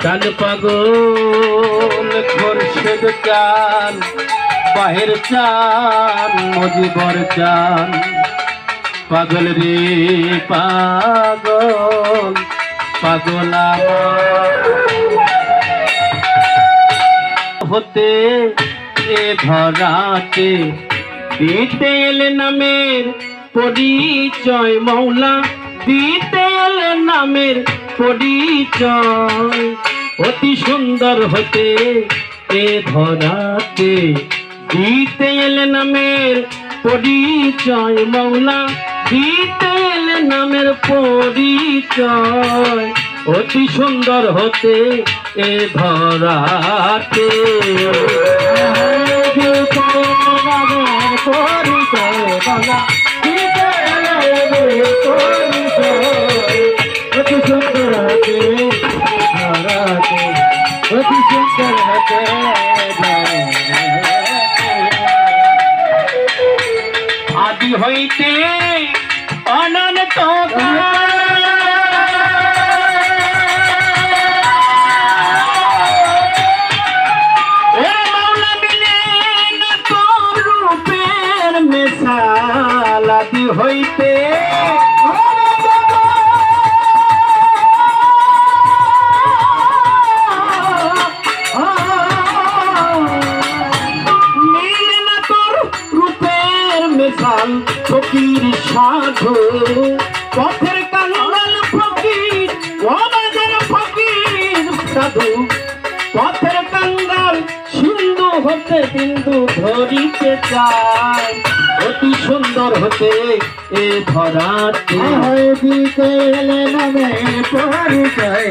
চান পাগল খোরশেদ চান, বাহের চান, মজিবর চান। পাগল রে পাগল, পাগল হতে এ ধরাতে দিতে এলে নামের পরিচয় মৌলা, দিতে এলে নামের পরিচয়। অতি সুন্দর হতে এ ধরাতে দিতে এলে নামের পরিচয় মৌলা, দিতে এলে নামের পরিচয়। অতি সুন্দর হতে এ ধরাতে পরিচয় মৌলা, দিতে এলে পরিচয়। অতি সুন্দর হতে ধরাতে, অতি সুন্দর হতে আদি হইতে অনন্ত রূপের মেশাল, আদি হইতে ফকির সাধু, পথের কাঙ্গাল ফকির, ও বাজার ফকির সাধু। পথের কাঙ্গাল সিন্ধু হতে বিন্দু ধরিতে চায়। অতি সুন্দর হতে এ ধরাতে দিতে এলে নামে পরিচয়।